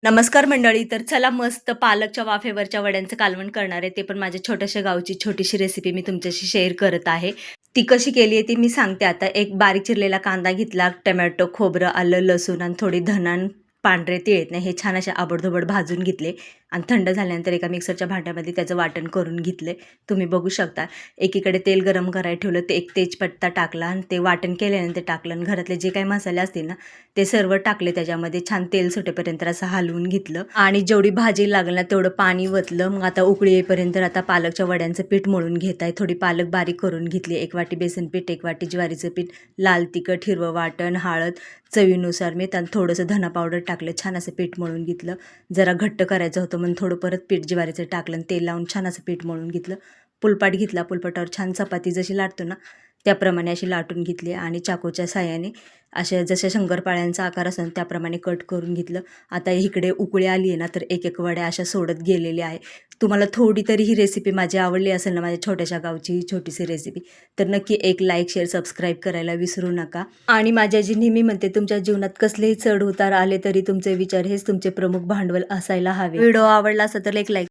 नमस्कार मंडळी. तर चला मस्त पालकच्या वाफेवरच्या वड्यांचं कालवण करणार आहे. ते पण माझ्या छोट्याशा गावची छोटीशी रेसिपी मी तुमच्याशी शेअर करत आहे. ती कशी केली आहे ती मी सांगते आता. एक बारीक चिरलेला कांदा घेतला, टोमॅटो, खोबरं, आलं, लसूण आणि थोडी धना पांढरे तीळ आहेत ना, हे छान असे आबडधोबड भाजून घेतले आणि थंड झाल्यानंतर एका मिक्सरच्या भांड्यामध्ये त्याचं वाटण करून घेतले. तुम्ही बघू शकता. एकीकडे तेल गरम करायला ठेवलं, ते एक तेजपत्ता टाकला आणि ते वाटण केल्यानंतर टाकलं आणि घरातले जे काही मसाले असतील ना ते सर्व टाकले त्याच्यामध्ये. छान तेल सुटेपर्यंत असं हलवून घेतलं आणि जेवढी भाजी लागलं ना तेवढं पाणी वतलं. मग आता उकळी येईपर्यंत आता पालकच्या वड्यांचं पीठ मळून घेत आहे. थोडी पालक बारीक करून घेतली, 1 वाटी बेसन पीठ, 1 वाटी ज्वारीचं पीठ, लाल तिखट, हिरवं वाटण, हळद, चवीनुसार मीठ आणि थोडंसं धना पावडर टाकलं. छान असं पीठ मळून घेतलं. जरा घट्ट करायचं होतं म्हणून थोडं परत पीठ ज्वारीचं टाकलं आणि तेल लावून छान असं पीठ मळून घेतलं. पुलपाट घेतला, पुलपाटावर छान चपाती जशी लाटतो ना त्याप्रमाणे अशी लाटून घेतली आणि चाकूच्या साहाय्याने अशा जशा शंकरपाळ्यांचा आकार असेल त्याप्रमाणे कट करून घेतलं. आता इकडे उकळी आली आहे ना तर एक एक वड्या अशा सोडत गेलेल्या आहे. तुम्हाला थोडी तरी ही रेसिपी माझी आवडली असेल ना, माझ्या छोट्याशा गावची ही छोटीशी रेसिपी, तर नक्की एक लाईक, शेअर, सबस्क्राईब करायला विसरू नका. आणि माझ्या जी नेहमी म्हणते, तुमच्या जीवनात कसलेही चढ उतार आले तरी तुमचे विचार हेच तुमचे प्रमुख भांडवल असायला हवे. व्हिडिओ आवडला असेल तर एक लाईक